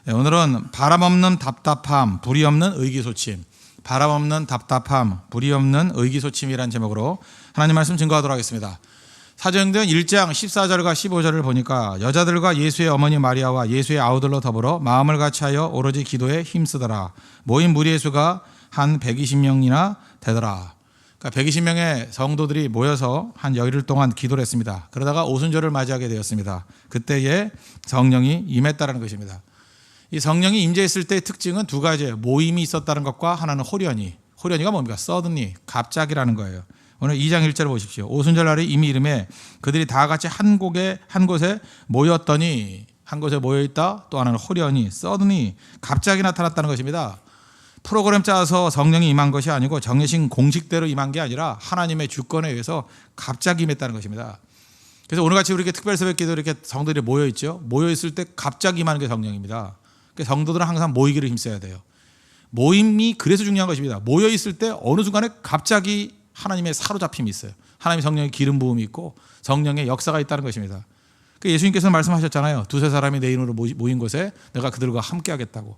네, 오늘은 바람 없는 답답함, 불이 없는 의기소침. 바람 없는 답답함, 불이 없는 의기소침이라는 제목으로 하나님 말씀 증거하도록 하겠습니다. 사도행전 1장 14절과 15절을 보니까 여자들과 예수의 어머니 마리아와 예수의 아우들로 더불어 마음을 같이하여 오로지 기도에 힘쓰더라. 모인 무리의 수가 한 120명이나 되더라. 그러니까 120명의 성도들이 모여서 한 열흘 동안 기도를 했습니다. 그러다가 오순절을 맞이하게 되었습니다. 그때에 성령이 임했다는 것입니다. 이 성령이 임재했을 때의 특징은 두 가지예요. 모임이 있었다는 것과 하나는 호련히가 뭡니까? suddenly, 갑자기라는 거예요. 오늘 2장 1절 보십시오. 오순절 날에 이미 이름에 그들이 다 같이 한 곳에 모였더니, 한 곳에 모여있다. 또 하나는 호련히, suddenly, 갑자기 나타났다는 것입니다. 프로그램 짜서 성령이 임한 것이 아니고 정해진 공식대로 임한 게 아니라 하나님의 주권에 의해서 갑자기 임했다는 것입니다. 그래서 오늘같이 우리 특별 새벽 기도 이렇게 성도들이 모여있죠. 모여있을 때 갑자기 임하는 게 성령입니다. 그래서 성도들은 항상 모이기를 힘써야 돼요. 모임이 그래서 중요한 것입니다. 모여있을 때 어느 순간에 갑자기 하나님의 사로잡힘이 있어요. 하나님의 성령의 기름 부음이 있고 성령의 역사가 있다는 것입니다. 예수님께서 말씀하셨잖아요. 두세 사람이 내 이름으로 모인 곳에 내가 그들과 함께 하겠다고.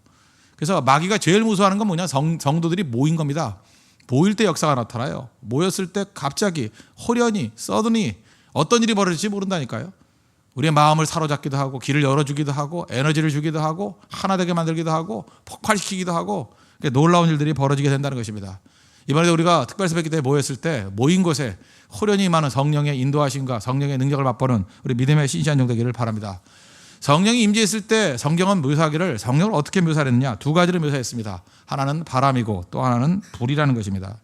그래서 마귀가 제일 무서워하는 건 뭐냐? 성도들이 모인 겁니다. 모일 때 역사가 나타나요. 모였을 때 갑자기 호련히 suddenly 어떤 일이 벌어질지 모른다니까요. 우리의 마음을 사로잡기도 하고 길을 열어주기도 하고 에너지를 주기도 하고 하나 되게 만들기도 하고 폭발시키기도 하고 놀라운 일들이 벌어지게 된다는 것입니다. 이번에도 우리가 특별 새벽 기도에 모였을 때 모인 곳에 호련히 임하는 성령의 인도하심과 성령의 능력을 맛보는 우리 믿음의 신실한 종 되기를 바랍니다. 성령이 임재했을 때 성경은 묘사하기를 성령을 어떻게 묘사했느냐? 두 가지로 묘사했습니다. 하나는 바람이고 또 하나는 불이라는 것입니다.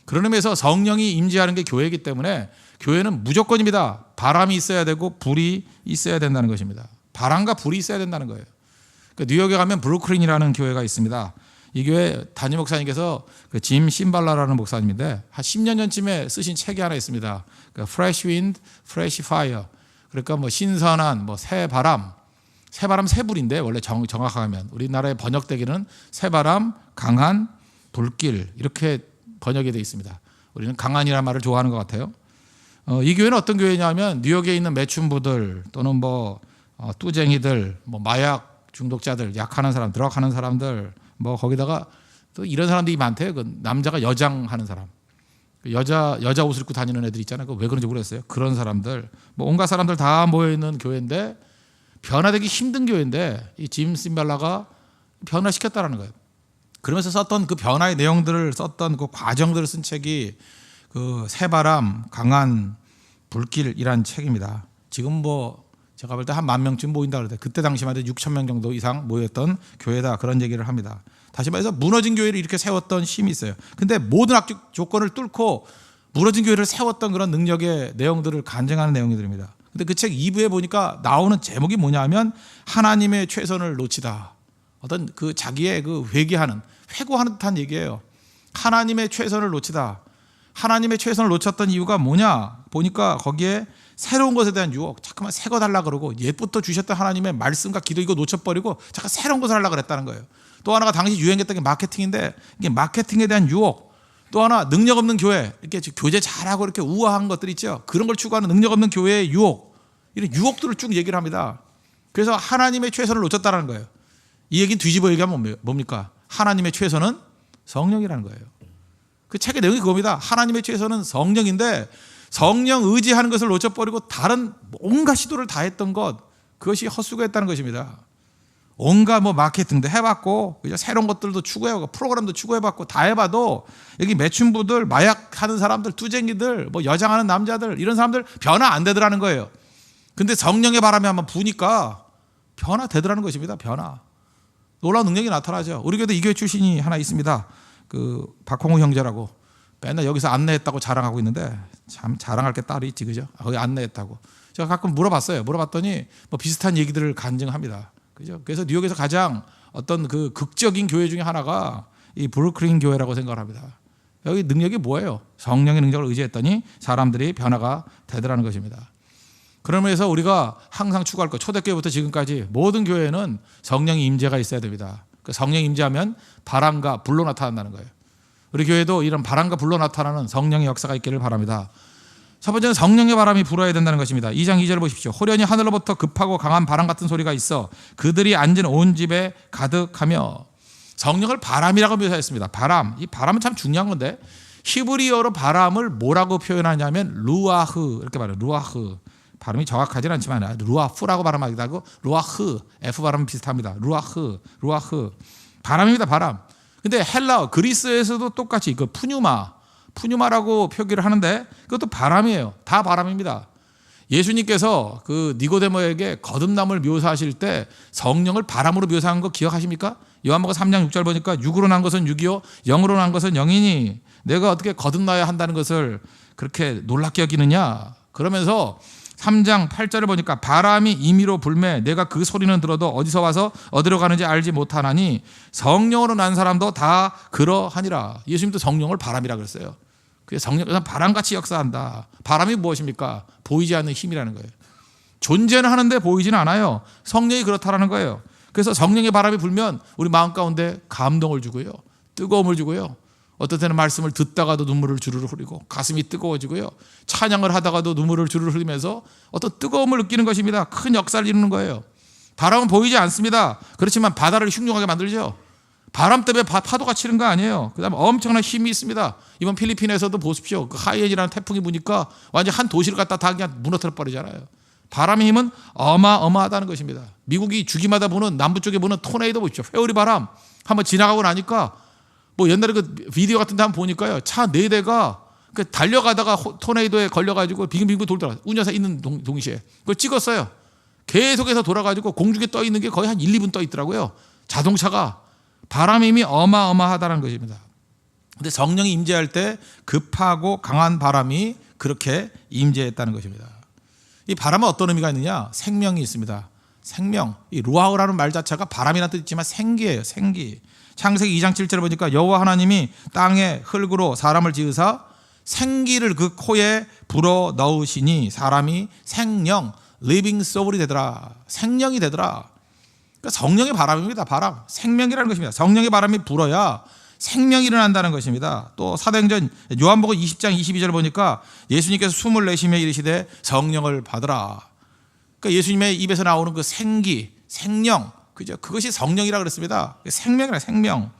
그런 의미에서 성령이 임재하는 게 교회이기 때문에 교회는 무조건입니다. 바람이 있어야 되고 불이 있어야 된다는 것입니다. 바람과 불이 있어야 된다는 거예요. 뉴욕에 가면 브루클린이라는 교회가 있습니다. 이 교회 담임 목사님께서 짐 심발라라는 목사님인데 한 10년 전쯤에 쓰신 책이 하나 있습니다. Fresh Wind, Fresh Fire. 그러니까 뭐 신선한 새바람, 새불인데 원래 정확하게 하면 우리나라에 번역되기는 새바람, 강한, 불길 이렇게 번역이 되어 있습니다. 우리는 강한이라는 말을 좋아하는 것 같아요. 이 교회는 어떤 교회냐면 뉴욕에 있는 매춘부들 또는 뚜쟁이들, 마약 중독자들, 약하는 사람, 드럭하는 사람들, 거기다가 또 이런 사람들이 많대요. 남자가 여장하는 사람, 여자 옷을 입고 다니는 애들 있잖아요. 왜 그런지 모르겠어요. 그런 사람들, 온갖 사람들 다 모여 있는 교회인데 변화되기 힘든 교회인데 이 짐 심발라가 변화시켰다라는 거예요. 그러면서 썼던 그 변화의 내용들을 썼던 그 과정들을 쓴 책이 그 새바람, 강한, 불길이라는 책입니다. 지금 제가 볼 때 한 10,000명쯤 모인다 그러는데 그때 당시만 해도 6,000명 정도 이상 모였던 교회다 그런 얘기를 합니다. 다시 말해서 무너진 교회를 이렇게 세웠던 힘이 있어요. 근데 모든 악적 조건을 뚫고 무너진 교회를 세웠던 그런 능력의 내용들을 간증하는 내용들입니다. 근데 그 책 2부에 보니까 나오는 제목이 뭐냐면 하나님의 최선을 놓치다. 어떤 그 자기의 그 회고하는 듯한 얘기예요. 하나님의 최선을 놓치다. 하나님의 최선을 놓쳤던 이유가 뭐냐? 보니까 거기에 새로운 것에 대한 유혹, 자꾸만 새 거 달라 그러고 옛부터 주셨던 하나님의 말씀과 기도 이거 놓쳐버리고 잠깐 새로운 것을 하려고 그랬다는 거예요. 또 하나가 당시 유행했던 게 마케팅인데 이게 마케팅에 대한 유혹, 또 하나 능력 없는 교회, 이렇게 교제 잘하고 이렇게 우아한 것들 있죠. 그런 걸 추구하는 능력 없는 교회의 유혹, 이런 유혹들을 쭉 얘기를 합니다. 그래서 하나님의 최선을 놓쳤다는 거예요. 이 얘기는 뒤집어 얘기하면 뭡니까? 하나님의 최선은 성령이라는 거예요. 그 책의 내용이 그겁니다. 하나님의 최선은 성령인데 성령 의지하는 것을 놓쳐버리고 다른 온갖 시도를 다 했던 것, 그것이 헛수고했다는 것입니다. 온갖 마케팅도 해봤고 새로운 것들도 추구해봤고 프로그램도 추구해봤고 다 해봐도 여기 매춘부들, 마약하는 사람들, 투쟁이들, 여장하는 남자들 이런 사람들 변화 안 되더라는 거예요. 근데 성령의 바람이 한번 부니까 변화되더라는 것입니다. 변화. 놀라운 능력이 나타나죠. 우리 교회도 이 교회 출신이 하나 있습니다. 그 박홍우 형제라고 맨날 여기서 안내했다고 자랑하고 있는데 참 자랑할 게 따로 있지, 그죠? 거기 안내했다고. 제가 가끔 물어봤더니 비슷한 얘기들을 간증합니다. 그죠? 그래서 뉴욕에서 가장 어떤 그 극적인 교회 중에 하나가 이 브루클린 교회라고 생각을 합니다. 여기 능력이 뭐예요? 성령의 능력을 의지했더니 사람들이 변화가 되더라는 것입니다. 그러면서 우리가 항상 추구할 것, 초대교회부터 지금까지 모든 교회는 성령의 임재가 있어야 됩니다. 성령이 임재하면 바람과 불로 나타난다는 거예요. 우리 교회도 이런 바람과 불로 나타나는 성령의 역사가 있기를 바랍니다. 첫 번째는 성령의 바람이 불어야 된다는 것입니다. 2장 2절 보십시오. 호련히 하늘로부터 급하고 강한 바람 같은 소리가 있어 그들이 앉은 온 집에 가득하며. 성령을 바람이라고 묘사했습니다. 바람. 이 바람은 참 중요한 건데 히브리어로 바람을 뭐라고 표현하냐면 루아흐 이렇게 말해요. 루아흐. 발음이 정확하지는 않지만 루아프라고 발음하기도 하고 루아흐 F 발음은 비슷합니다. 루아흐 바람입니다. 바람. 근데 헬라어 그리스에서도 똑같이 그 푸뉴마라고 표기를 하는데 그것도 바람이에요. 다 바람입니다. 예수님께서 그 니고데모에게 거듭남을 묘사하실 때 성령을 바람으로 묘사한 거 기억하십니까? 요한복음 3장 6절 보니까 육으로 난 것은 육이요 영으로 난 것은 영이니 내가 어떻게 거듭나야 한다는 것을 그렇게 놀랍게 여기느냐. 그러면서 3장 8절을 보니까 바람이 임의로 불매 내가 그 소리는 들어도 어디서 와서 어디로 가는지 알지 못하나니 성령으로 난 사람도 다 그러하니라. 예수님도 성령을 바람이라 그랬어요. 그게 성령 바람같이 역사한다. 바람이 무엇입니까? 보이지 않는 힘이라는 거예요. 존재는 하는데 보이지는 않아요. 성령이 그렇다라는 거예요. 그래서 성령의 바람이 불면 우리 마음 가운데 감동을 주고요, 뜨거움을 주고요, 어떤 때는 말씀을 듣다가도 눈물을 주르르 흐리고 가슴이 뜨거워지고요, 찬양을 하다가도 눈물을 주르르 흘리면서 어떤 뜨거움을 느끼는 것입니다. 큰 역사를 이루는 거예요. 바람은 보이지 않습니다. 그렇지만 바다를 흉흉하게 만들죠. 바람 때문에 파도가 치는 거 아니에요. 그다음에 엄청난 힘이 있습니다. 이번 필리핀에서도 보십시오. 그 하이엔이라는 태풍이 부니까 완전 한 도시를 갖다 다 그냥 무너뜨려 버리잖아요. 바람의 힘은 어마어마하다는 것입니다. 미국이 주기마다 부는 남부 쪽에 부는 토네이도 보십시오. 회오리 바람 한번 지나가고 나니까 뭐 옛날에 그 비디오 같은 데 한번 보니까요, 차 4대가 달려가다가 토네이도에 걸려가지고 빙빙빙 돌더라고요. 운전사 있는 동시에 그걸 찍었어요. 계속해서 돌아가지고 공중에 떠 있는 게 거의 한 1, 2분 떠 있더라고요. 자동차가. 바람의 힘이 어마어마하다는 것입니다. 근데 성령이 임재할 때 급하고 강한 바람이 그렇게 임재했다는 것입니다. 이 바람은 어떤 의미가 있느냐? 생명이 있습니다. 생명. 이 루아우라는 말 자체가 바람이라는 뜻이 있지만 생기예요. 생기. 창세기 2장 7절을 보니까 여호와 하나님이 땅에 흙으로 사람을 지으사 생기를 그 코에 불어 넣으시니 사람이 생령, living soul이 되더라. 생명이 되더라. 그러니까 성령의 바람입니다. 바람. 생명이라는 것입니다. 성령의 바람이 불어야 생명이 일어난다는 것입니다. 또 사도행전 요한복음 20장 22절을 보니까 예수님께서 숨을 내쉬며 이르시되 성령을 받으라. 그러니까 예수님의 입에서 나오는 그 생기, 생령, 그죠? 그것이 성령이라 그랬습니다. 생명이라 생명.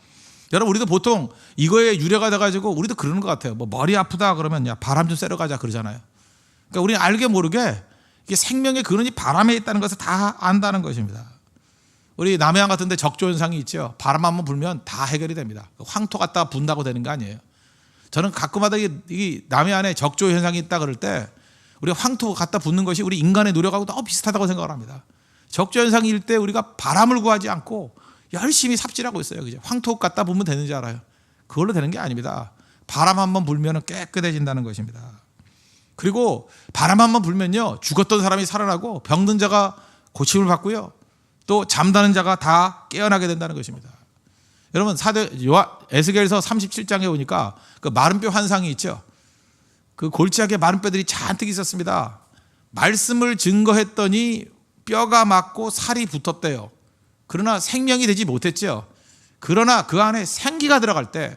여러분 우리도 보통 이거에 유래가 돼가지고 우리도 그러는 것 같아요. 뭐 머리 아프다 그러면 야 바람 좀 쐬러 가자 그러잖아요. 그러니까 우리는 알게 모르게 이게 생명의 근원이 바람에 있다는 것을 다 안다는 것입니다. 우리 남해안 같은 데 적조 현상이 있죠. 바람 한번 불면 다 해결이 됩니다. 황토 갖다가 분다고 되는 거 아니에요. 저는 가끔마다 이 남해안에 적조 현상이 있다 그럴 때 우리가 황토 갖다 붓는 것이 우리 인간의 노력하고 너무 비슷하다고 생각을 합니다. 적조 현상일 때 우리가 바람을 구하지 않고 열심히 삽질하고 있어요. 그죠? 황토 갖다 부으면 되는 줄 알아요. 그걸로 되는 게 아닙니다. 바람 한번 불면 깨끗해진다는 것입니다. 그리고 바람 한번 불면요, 죽었던 사람이 살아나고 병든 자가 고침을 받고요, 또 잠자는 자가 다 깨어나게 된다는 것입니다. 여러분 에스겔서 37장에 보니까 그 마른 뼈 환상이 있죠. 그 골짜기에 마른 뼈들이 잔뜩 있었습니다. 말씀을 증거했더니 뼈가 맞고 살이 붙었대요. 그러나 생명이 되지 못했죠. 그러나 그 안에 생기가 들어갈 때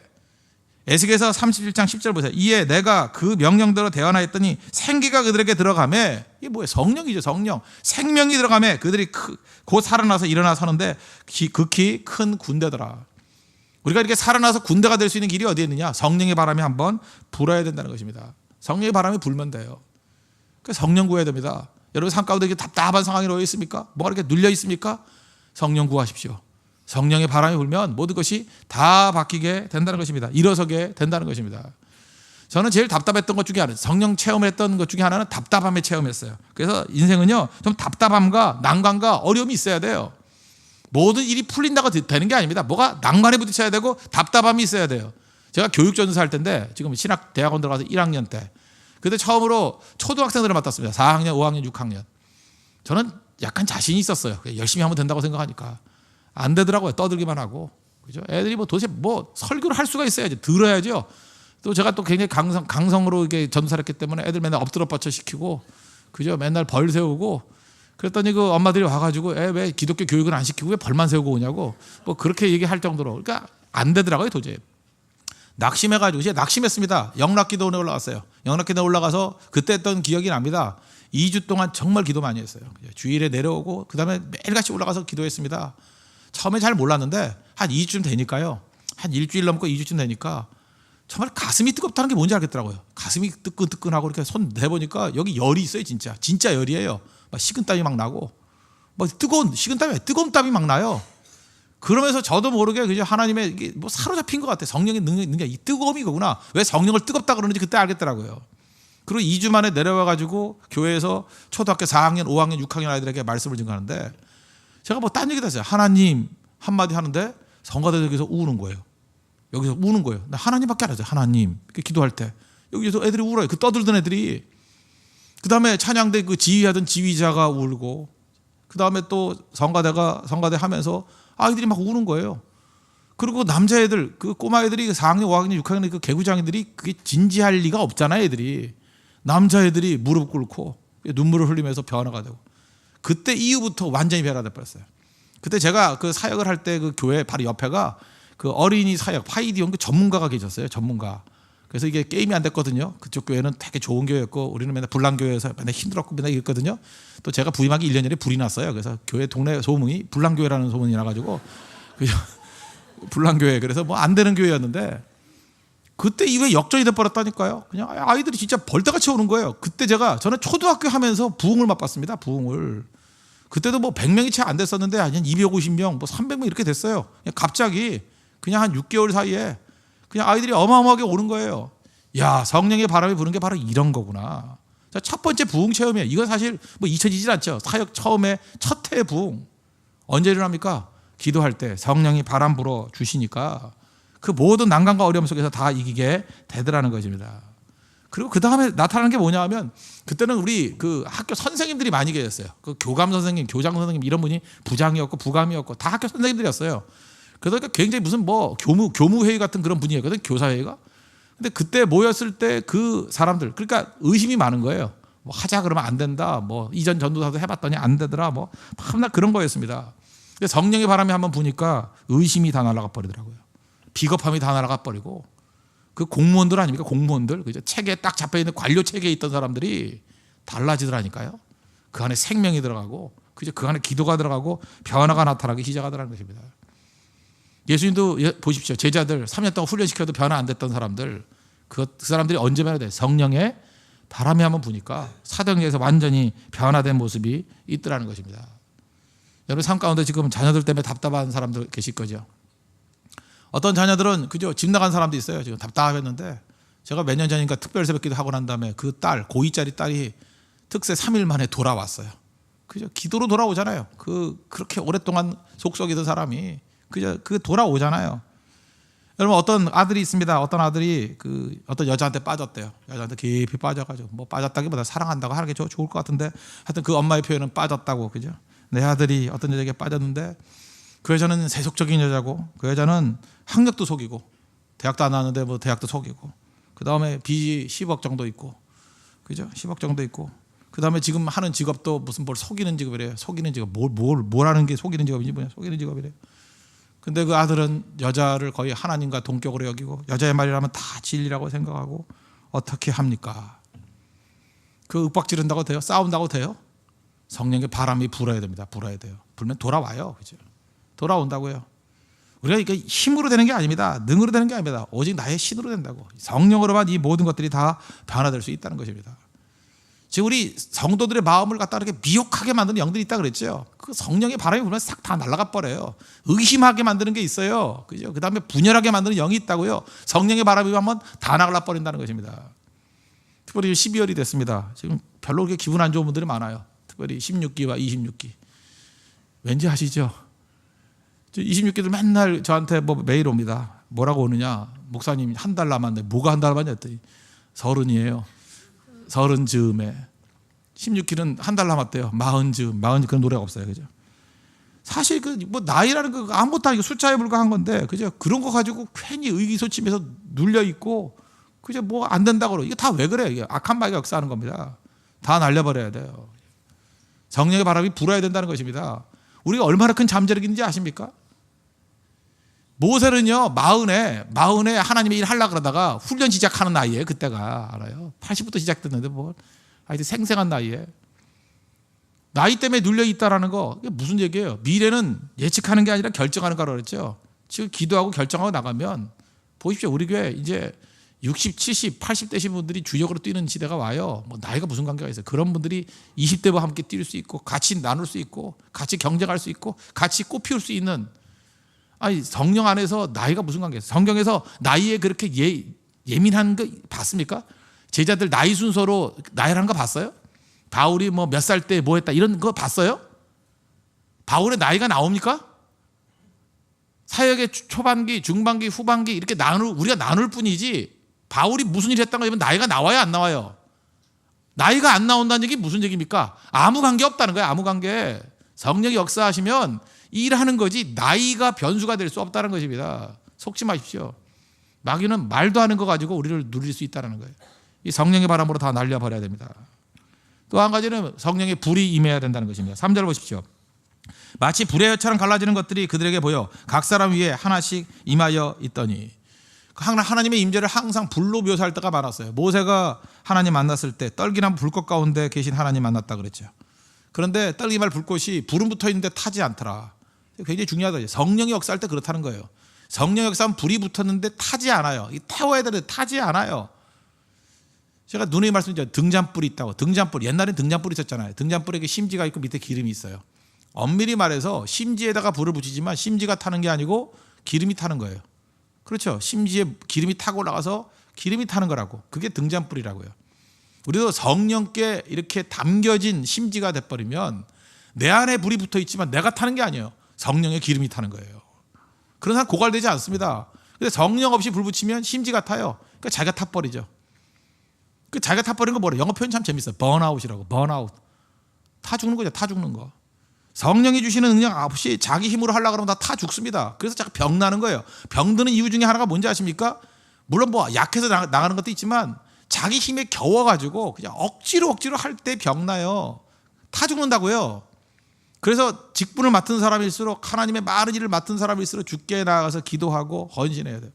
에스겔서 37장 10절 보세요. 이에 내가 그 명령대로 대언하였더니 생기가 그들에게 들어가매. 이게 뭐예요? 성령이죠. 성령. 생명이 들어가매 그들이 곧 살아나서 일어나 서는데 극히 큰 군대더라. 우리가 이렇게 살아나서 군대가 될 수 있는 길이 어디에 있느냐? 성령의 바람이 한번 불어야 된다는 것입니다. 성령의 바람이 불면 돼요. 그래서 성령 구해야 됩니다. 여러분 삶 가운데 이렇게 답답한 상황이 놓여 있습니까? 뭐가 이렇게 눌려 있습니까? 성령 구하십시오. 성령의 바람이 불면 모든 것이 다 바뀌게 된다는 것입니다. 일어서게 된다는 것입니다. 저는 제일 답답했던 것 중에 하나, 성령 체험했던 것 중에 하나는 답답함에 체험했어요. 그래서 인생은요, 좀 답답함과 난관과 어려움이 있어야 돼요. 모든 일이 풀린다고 되는 게 아닙니다. 뭐가 난관에 부딪혀야 되고 답답함이 있어야 돼요. 제가 교육전도사 할 때인데 지금 신학 대학원 들어가서 1학년 때 그때 처음으로 초등학생들을 맡았습니다. 4학년, 5학년, 6학년. 저는 약간 자신이 있었어요. 열심히 하면 된다고 생각하니까. 안 되더라고요. 떠들기만 하고. 그죠? 애들이 뭐 도대체 뭐 설교를 할 수가 있어야지. 들어야죠. 또 제가 또 굉장히 강성으로 이게 전도사를 했기 때문에 애들 맨날 엎드려 뻗쳐 시키고, 그죠? 맨날 벌 세우고, 그랬더니 그 엄마들이 와가지고 왜 기독교 교육은 안 시키고 왜 벌만 세우고 오냐고 뭐 그렇게 얘기할 정도로. 그러니까 안 되더라고요, 도저히. 낙심해가지고 이제 낙심했습니다. 영락기도원에 올라갔어요. 영락기도원에 올라가서 그때 했던 기억이 납니다. 2주 동안 정말 기도 많이 했어요. 주일에 내려오고 그 다음에 매일같이 올라가서 기도했습니다. 처음에 잘 몰랐는데 한 2주쯤 되니까요. 한 일주일 넘고 2주쯤 되니까 정말 가슴이 뜨겁다는 게 뭔지 알겠더라고요. 가슴이 뜨끈뜨끈하고 이렇게 손 대보니까 여기 열이 있어요. 진짜 열이에요. 막 식은땀이 막 나고 막 뜨거운 식은땀이 뜨거운 땀이 막 나요. 그러면서 저도 모르게 그냥 하나님의 이게 뭐 사로잡힌 것 같아요. 성령의 능력, 이 뜨거움이 거구나. 왜 성령을 뜨겁다 그러는지 그때 알겠더라고요. 그리고 2주 만에 내려와가지고 교회에서 초등학교 4학년, 5학년, 6학년 아이들에게 말씀을 증거하는데 제가 뭐 딴 얘기도 했어요. 하나님 한마디 하는데 성가대에서 우는 거예요. 여기서 우는 거예요. 나 하나님밖에 안 하죠. 하나님 이렇게 기도할 때 여기서 애들이 울어요. 그 떠들던 애들이. 그 다음에 찬양대 그 지휘하던 지휘자가 울고 그 다음에 또 성가대 하면서 아이들이 막 우는 거예요. 그리고 남자애들 그 꼬마 애들이 4학년, 5학년, 6학년 그 개구장애들이 그게 진지할 리가 없잖아요. 애들이 남자애들이 무릎 꿇고 눈물을 흘리면서 변화가 되고 그때 이후부터 완전히 변화돼 버렸어요. 그때 제가 그 사역을 할 때 그 교회 바로 옆에가 그 어린이 사역 파이디온 그 전문가가 계셨어요. 전문가. 그래서 이게 게임이 안 됐거든요. 그쪽 교회는 되게 좋은 교회였고 우리는 맨날 불량교회에서 맨날 힘들었고 맨날 이랬거든요. 또 제가 부임하기 1년 전에 불이 났어요. 그래서 교회 동네 소문이 불량교회라는 소문이 나가지고 불량교회. 그래서 뭐 안 되는 교회였는데 그때 이후에 역전이 돼버렸다니까요. 그냥 아이들이 진짜 벌떼같이 오는 거예요. 그때 저는 초등학교 하면서 부흥을 맛봤습니다. 부흥을. 그때도 뭐 100명이 채 안 됐었는데 한 250명, 뭐 300명 이렇게 됐어요. 그냥 갑자기 그냥 한 6개월 사이에 그냥 아이들이 어마어마하게 오는 거예요. 야, 성령의 바람이 부는 게 바로 이런 거구나. 자, 첫 번째 부흥 체험이에요. 이건 사실 뭐 잊혀지질 않죠. 사역 처음에 첫 해의 부흥. 언제 일어납니까? 기도할 때 성령이 바람 불어 주시니까 그 모든 난관과 어려움 속에서 다 이기게 되더라는 것입니다. 그리고 그 다음에 나타나는 게 뭐냐 하면 그때는 우리 그 학교 선생님들이 많이 계셨어요. 그 교감 선생님, 교장 선생님 이런 분이 부장이었고 부감이었고 다 학교 선생님들이었어요. 그러니까 굉장히 무슨 뭐 교무회의 같은 그런 분위기였거든, 교사회의가. 근데 그때 모였을 때 그 사람들, 그러니까 의심이 많은 거예요. 뭐 하자 그러면 안 된다. 뭐 이전 전도사도 해봤더니 안 되더라. 뭐 밤낮 그런 거였습니다. 근데 성령의 바람이 한번 부니까 의심이 다 날아가 버리더라고요. 비겁함이 다 날아가 버리고 그 공무원들 아닙니까? 공무원들. 그죠? 책에 딱 잡혀있는 관료 체계에 있던 사람들이 달라지더라니까요. 그 안에 생명이 들어가고 그죠? 그 안에 기도가 들어가고 변화가 나타나기 시작하더라는 것입니다. 예수님도 보십시오. 제자들 3년 동안 훈련시켜도 변화 안 됐던 사람들 그 사람들이 언제 변화돼? 성령의 바람이 한번 부니까 사도행전에서 완전히 변화된 모습이 있더라는 것입니다. 여러분 삶 가운데 지금 자녀들 때문에 답답한 사람들 계실 거죠. 어떤 자녀들은 그죠? 집 나간 사람도 있어요. 지금 답답했는데 제가 몇 년 전인가 특별 새벽기도 하고 난 다음에 그 딸 고2짜리 딸이 특세 3일 만에 돌아왔어요. 그죠? 기도로 돌아오잖아요. 그렇게 오랫동안 속썩이던 사람이 그죠? 그 돌아오잖아요. 여러분 어떤 아들이 있습니다. 어떤 아들이 어떤 여자한테 빠졌대요. 여자한테 깊이 빠져가지고 뭐 빠졌다기보다 사랑한다고 하는 게 좋을 것 같은데 하여튼 그 엄마의 표현은 빠졌다고 그죠? 내 아들이 어떤 여자에게 빠졌는데 그 여자는 세속적인 여자고 그 여자는 학력도 속이고 대학도 안 나왔는데 뭐 대학도 속이고 그 다음에 빚이 10억 정도 있고 그죠? 10억 정도 있고 그 다음에 지금 하는 직업도 무슨 뭘 속이는 직업이래요. 속이는 직업 뭘 하는 게 속이는 직업인지 뭐냐? 속이는 직업이래요. 근데 그 아들은 여자를 거의 하나님과 동격으로 여기고 여자의 말이라면 다 진리라고 생각하고 어떻게 합니까? 그 윽박 지른다고 돼요? 싸운다고 돼요? 성령의 바람이 불어야 됩니다. 불어야 돼요. 불면 돌아와요. 그죠? 돌아온다고요. 우리가 이게 힘으로 되는 게 아닙니다. 능으로 되는 게 아닙니다. 오직 나의 신으로 된다고. 성령으로만 이 모든 것들이 다 변화될 수 있다는 것입니다. 지금 우리 성도들의 마음을 갖다 이렇게 미혹하게 만드는 영들이 있다 그랬죠. 그 성령의 바람이 불면 싹 다 날아가 버려요. 의심하게 만드는 게 있어요. 그죠? 그 다음에 분열하게 만드는 영이 있다고요. 성령의 바람이 한번 다 나갈라 버린다는 것입니다. 특별히 12월이 됐습니다. 지금 별로 그렇게 기분 안 좋은 분들이 많아요. 특별히 16기와 26기. 왠지 아시죠? 26기들 맨날 저한테 뭐 메일 옵니다. 뭐라고 오느냐? 목사님 한 달 남았네. 뭐가 한 달 남았냐 했더니 30이에요. 30 즈음에 16기는 한 달 남았대요. 40 즈음. 40 그런 노래가 없어요. 그죠? 사실 뭐 나이라는 거 아무것도 아니고 숫자에 불과한 건데 그죠? 그런 거 가지고 괜히 의기소침해서 눌려 있고 그죠? 뭐 안 된다고 그러고 이게 다 왜 그래요? 이게 악한 마귀가 역사하는 겁니다. 다 날려버려야 돼요. 성령의 바람이 불어야 된다는 것입니다. 우리가 얼마나 큰 잠재력인지 아십니까? 모세는요, 마흔에 하나님의 일 하려고 그러다가 훈련 시작하는 나이에, 그때가 알아요. 80부터 시작됐는데 뭐 하여튼 생생한 나이에 나이 때문에 눌려 있다라는 거, 이게 무슨 얘기예요? 미래는 예측하는 게 아니라 결정하는 거라고 그랬죠. 지금 기도하고 결정하고 나가면 보십시오. 우리 교회 이제 60, 70, 80 되신 분들이 주역으로 뛰는 시대가 와요. 뭐 나이가 무슨 관계가 있어요? 그런 분들이 20대와 함께 뛸 수 있고, 같이 나눌 수 있고, 같이 경쟁할 수 있고, 같이 꽃피울 수 있는, 아니 성령 안에서 나이가 무슨 관계예요? 성경에서 나이에 그렇게 예민한 거 봤습니까? 제자들 나이 순서로 나열한 거 봤어요? 바울이 뭐 몇 살 때 뭐 했다 이런 거 봤어요? 바울의 나이가 나옵니까? 사역의 초반기, 중반기, 후반기 이렇게 우리가 나눌 뿐이지, 바울이 무슨 일 했다는 거 나이가 나와요, 안 나와요? 나이가 안 나온다는 얘기 무슨 얘기입니까? 아무 관계 없다는 거예요. 아무 관계. 성령이 역사하시면 일하는 거지 나이가 변수가 될 수 없다는 것입니다. 속지 마십시오. 마귀는 말도 하는 거 가지고 우리를 누릴 수 있다는 거예요. 이 성령의 바람으로 다 날려버려야 됩니다. 또 한 가지는 성령의 불이 임해야 된다는 것입니다. 3절 보십시오. 마치 불의 혀처럼 갈라지는 것들이 그들에게 보여 각 사람 위에 하나씩 임하여 있더니, 하나님의 임재를 항상 불로 묘사할 때가 많았어요. 모세가 하나님 만났을 때 떨기난 불꽃 가운데 계신 하나님 만났다 그랬죠. 그런데 떨기말 불꽃이 불은 붙어 있는데 타지 않더라. 굉장히 중요하다. 성령이 역사할 때 그렇다는 거예요. 성령 역사하면 불이 붙었는데 타지 않아요. 태워야 되는데 타지 않아요. 제가 누누이 말씀드렸죠. 등잔불이 있다고. 등잔불, 옛날엔 등잔불이 있었잖아요. 등잔불에 심지가 있고 밑에 기름이 있어요. 엄밀히 말해서 심지에다가 불을 붙이지만 심지가 타는 게 아니고 기름이 타는 거예요. 그렇죠. 심지에 기름이 타고 올라가서 기름이 타는 거라고. 그게 등잔불이라고요. 우리도 성령께 이렇게 담겨진 심지가 돼버리면 내 안에 불이 붙어 있지만 내가 타는 게 아니에요. 성령의 기름이 타는 거예요. 그런 사람 고갈되지 않습니다. 근데 성령 없이 불 붙이면 심지가 타요. 그러니까 자기가 타버리죠. 그 자기가 타버린 거 뭐래? 영어 표현 참 재밌어요. 번아웃이라고. 번아웃. 타 죽는 거죠. 타 죽는 거. 성령이 주시는 능력 없이 자기 힘으로 하려고 그러면 다 타 죽습니다. 그래서 자꾸 병 나는 거예요. 병 드는 이유 중에 하나가 뭔지 아십니까? 물론 뭐 약해서 나가는 것도 있지만 자기 힘에 겨워가지고 그냥 억지로 할 때 병 나요. 타 죽는다고요. 그래서 직분을 맡은 사람일수록, 하나님의 많은 일을 맡은 사람일수록 주께 나가서 기도하고 헌신해야 돼요.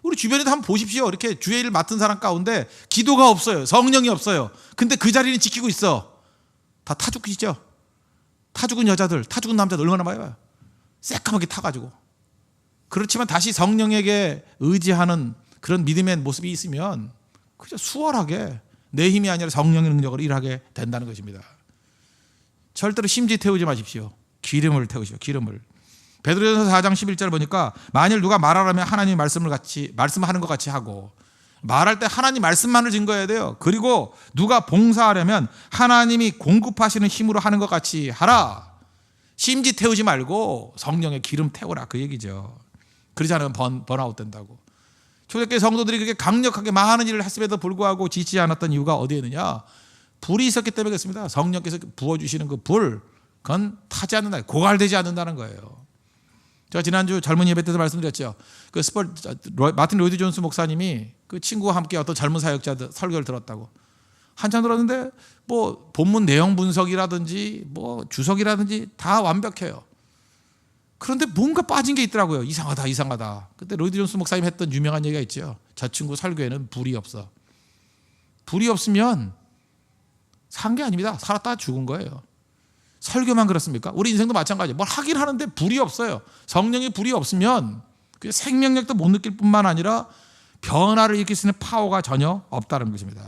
우리 주변에도 한번 보십시오. 이렇게 주의 일을 맡은 사람 가운데 기도가 없어요. 성령이 없어요. 근데 그 자리는 지키고 있어. 다 타 죽으시죠? 타 죽은 여자들, 타 죽은 남자들 얼마나 많이 봐요. 새까맣게 타가지고. 그렇지만 다시 성령에게 의지하는 그런 믿음의 모습이 있으면 그저 수월하게 내 힘이 아니라 성령의 능력으로 일하게 된다는 것입니다. 절대로 심지 태우지 마십시오. 기름을 태우시오. 기름을. 베드로전서 4장 11절 보니까 만일 누가 말하라면 하나님 말씀하는 것 같이 하고, 말할 때 하나님 말씀만을 증거해야 돼요. 그리고 누가 봉사하려면 하나님이 공급하시는 힘으로 하는 것 같이 하라. 심지 태우지 말고 성령의 기름 태우라, 그 얘기죠. 그러지 않으면 번아웃 된다고. 초대교회 성도들이 그렇게 강력하게 많은 일을 했음에도 불구하고 지치지 않았던 이유가 어디에 있느냐? 불이 있었기 때문에 그렇습니다. 성령께서 부어주시는 그 불, 그건 타지 않는다, 고갈되지 않는다는 거예요. 제가 지난주 젊은 예배 때도 말씀드렸죠. 마틴 로이드 존스 목사님이 그 친구와 함께 어떤 젊은 사역자들 설교를 들었다고. 한참 들었는데 뭐 본문 내용 분석이라든지 뭐 주석이라든지 다 완벽해요. 그런데 뭔가 빠진 게 있더라고요. 이상하다. 그때 로이드 존스 목사님이 했던 유명한 얘기가 있죠. 저 친구 설교에는 불이 없어. 불이 없으면 산 게 아닙니다. 살았다 죽은 거예요. 설교만 그렇습니까? 우리 인생도 마찬가지예요. 뭘 하긴 하는데 불이 없어요. 성령의 불이 없으면 생명력도 못 느낄 뿐만 아니라 변화를 일으킬 수 있는 파워가 전혀 없다는 것입니다.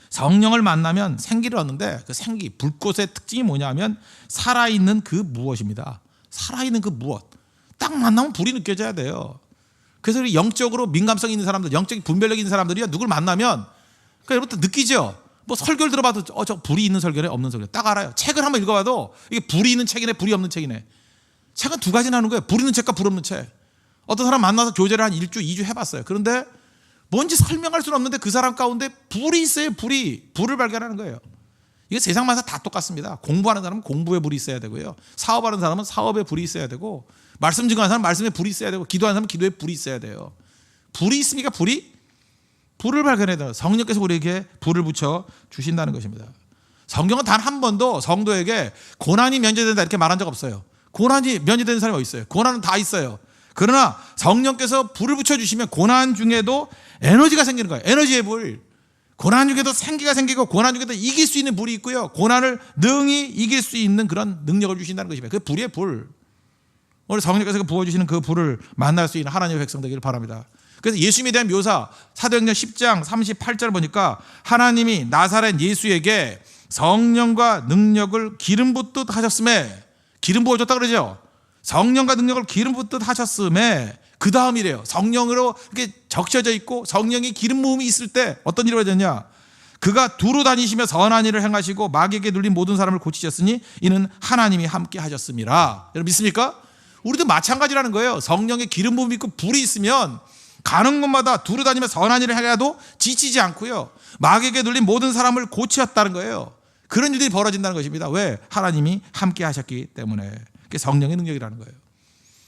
성령을 만나면 생기를 얻는데 그 생기, 불꽃의 특징이 뭐냐면 살아있는 그 무엇입니다. 살아있는 그 무엇. 딱 만나면 불이 느껴져야 돼요. 그래서 우리 영적으로 민감성 있는 사람들, 영적인 분별력 있는 사람들이 누굴 만나면, 그러니까 여러분 듣기죠. 뭐 설교를 들어봐도 저 불이 있는 설교네, 없는 설교네 딱 알아요. 책을 한번 읽어봐도 이게 불이 있는 책이네, 불이 없는 책이네. 책은 두 가지 나누는 거예요. 불 있는 책과 불 없는 책. 어떤 사람 만나서 교제를 한 1주, 2주 해봤어요. 그런데 뭔지 설명할 수는 없는데 그 사람 가운데 불이 있어요. 불을 발견하는 거예요. 이게 세상만사 다 똑같습니다. 공부하는 사람은 공부에 불이 있어야 되고요. 사업하는 사람은 사업에 불이 있어야 되고, 말씀 증거하는 사람은 말씀에 불이 있어야 되고, 기도하는 사람은 기도에 불이 있어야 돼요. 불이 있습니까? 불을 발견해야 돼요. 성령께서 우리에게 불을 붙여 주신다는 것입니다. 성경은 단 한 번도 성도에게 고난이 면제된다 이렇게 말한 적 없어요. 고난이 면제되는 사람이 어디 있어요? 고난은 다 있어요. 그러나 성령께서 불을 붙여주시면 고난 중에도 에너지가 생기는 거예요. 에너지의 불. 고난 중에도 생기가 생기고 고난 중에도 이길 수 있는 불이 있고요. 고난을 능히 이길 수 있는 그런 능력을 주신다는 것입니다. 그 불의 불. 오늘 성령께서 부어주시는 그 불을 만날 수 있는 하나님의 백성 되기를 바랍니다. 그래서 예수님에 대한 묘사 사도행전 10장 38절 보니까 하나님이 나사렛 예수에게 성령과 능력을 기름 붓듯 하셨음에, 기름 부어줬다 그러죠. 성령과 능력을 기름 붓듯 하셨음에 그 다음이래요. 성령으로 이렇게 적셔져 있고 성령의 기름 부음이 있을 때 어떤 일이 벌어졌냐. 그가 두루 다니시며 선한 일을 행하시고 마귀에게 눌린 모든 사람을 고치셨으니 이는 하나님이 함께 하셨음이라. 여러분 믿습니까? 우리도 마찬가지라는 거예요. 성령의 기름 부음이 있고 불이 있으면 가는 곳마다 두루 다니며 선한 일을 행해도 지치지 않고요. 마귀에게 눌린 모든 사람을 고치셨다는 거예요. 그런 일들이 벌어진다는 것입니다. 왜? 하나님이 함께 하셨기 때문에. 그게 성령의 능력이라는 거예요.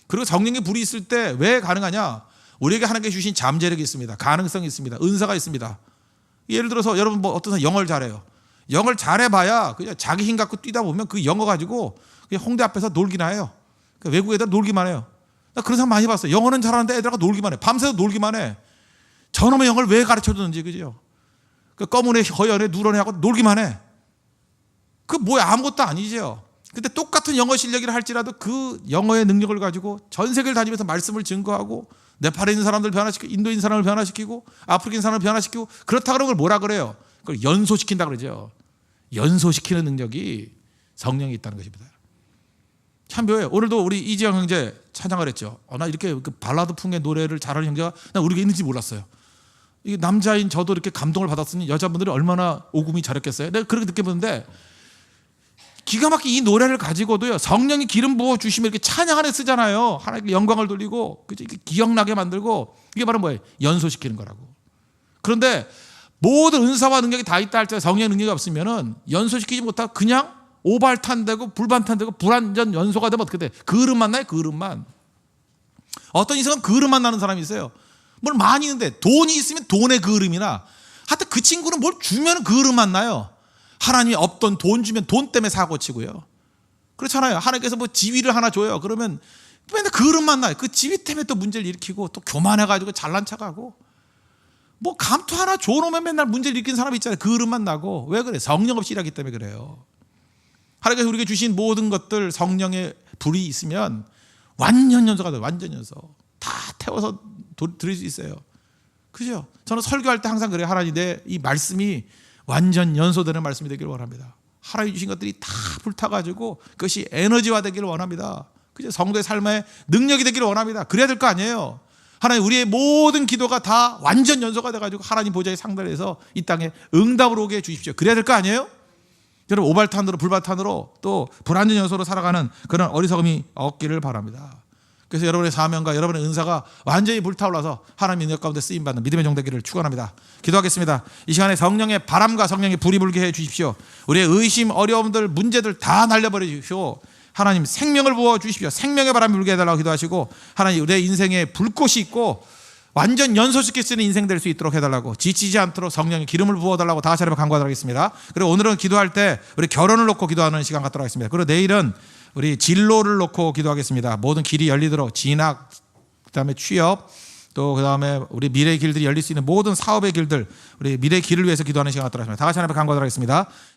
그리고 성령의 불이 있을 때 왜 가능하냐? 우리에게 하나님께 주신 잠재력이 있습니다. 가능성이 있습니다. 은사가 있습니다. 예를 들어서 여러분 뭐 어떤 사람 영어를 잘해요. 영어를 잘해봐야 그냥 자기 힘 갖고 뛰다 보면 그 영어 가지고 그냥 홍대 앞에서 놀기나 해요. 외국 애들 놀기만 해요. 나 그런 사람 많이 봤어요. 영어는 잘하는데 애들하고 놀기만 해. 밤새도 놀기만 해. 저놈의 영어를 왜 가르쳐주는지, 그죠? 그 검은 애, 허연 애, 누런 애하고 놀기만 해. 그 뭐야, 아무것도 아니죠. 근데 똑같은 영어 실력이라 할지라도 그 영어의 능력을 가지고 전 세계를 다니면서 말씀을 증거하고 네팔에 있는 사람들 변화시키고 인도인 사람을 변화시키고 아프리카 사람을 변화시키고 그렇다 그러는 걸 뭐라 그래요? 그걸 연소시킨다 그러죠. 연소시키는 능력이 성령이 있다는 것입니다. 참 묘해요. 오늘도 우리 이지영 형제 찬양을 했죠. 나 이렇게 그 발라드 풍의 노래를 잘하는 형제가 난 우리가 있는지 몰랐어요. 이게 남자인 저도 이렇게 감동을 받았으니 여자분들이 얼마나 오금이 잘했겠어요. 내가 그렇게 느껴보는데 기가 막히게 이 노래를 가지고도요, 성령이 기름 부어 주시면 이렇게 찬양 안에 쓰잖아요. 하나님께 영광을 돌리고 이렇게 기억나게 만들고, 이게 바로 뭐예요? 연소시키는 거라고. 그런데 모든 은사와 능력이 다 있다 할지라도 성령의 능력이 없으면은 연소시키지 못하고 그냥 오발탄되고 불반탄되고 불완전 연소가 되면 어떻게 돼? 그릇만 나요, 그릇만. 어떤 이상은 그릇만 나는 사람이 있어요. 뭘 많이 있는데 돈이 있으면 돈의 그릇이나, 하여튼 그 친구는 뭘 주면 그릇만 나요. 하나님이 없던 돈 주면 돈 때문에 사고 치고요. 그렇잖아요. 하나님께서 뭐 지위를 하나 줘요. 그러면 맨날 그릇만 나요. 그 지위 때문에 또 문제를 일으키고 또 교만해가지고 잘난 척하고, 뭐 감투 하나 줘놓으면 맨날 문제를 일으키는 사람이 있잖아요. 그릇만 나고. 왜 그래? 성령 없이 일하기 때문에 그래요. 하나님께서 우리에게 주신 모든 것들 성령의 불이 있으면 완전 연소가 돼요. 완전 연소. 다 태워서 드릴 수 있어요. 그죠? 저는 설교할 때 항상 그래요. 하나님, 내 이 말씀이 완전 연소되는 말씀이 되기를 원합니다. 하나님 주신 것들이 다 불타가지고 그것이 에너지화 되기를 원합니다. 그죠? 성도의 삶에 능력이 되기를 원합니다. 그래야 될 거 아니에요. 하나님, 우리의 모든 기도가 다 완전 연소가 돼가지고 하나님 보좌에 상달해서 이 땅에 응답으로 오게 해주십시오. 그래야 될 거 아니에요? 여러분, 오발탄으로 불발탄으로 또 불완전 연소로 살아가는 그런 어리석음이 없기를 바랍니다. 그래서 여러분의 사명과 여러분의 은사가 완전히 불타올라서 하나님의 능력 가운데 쓰임받는 믿음의 종 되기를 축원합니다. 기도하겠습니다. 이 시간에 성령의 바람과 성령의 불이 불게 해 주십시오. 우리의 의심, 어려움들, 문제들 다 날려버려 주십시오. 하나님, 생명을 부어 주십시오. 생명의 바람이 불게 해달라고 기도하시고, 하나님, 우리의 인생에 불꽃이 있고 완전 연소시킬 수 있는 인생 될 수 있도록 해달라고, 지치지 않도록 성령의 기름을 부어달라고 다 같이 한번 간구하도록 하겠습니다. 그리고 오늘은 기도할 때 우리 결혼을 놓고 기도하는 시간 갖도록 하겠습니다. 그리고 내일은 우리 진로를 놓고 기도하겠습니다. 모든 길이 열리도록 진학, 그다음에 취업, 또 그다음에 우리 미래의 길들이 열릴 수 있는 모든 사업의 길들, 우리 미래의 길을 위해서 기도하는 시간 갖도록 하겠습니다. 다 같이 하나님 앞에 간구하도록 하겠습니다.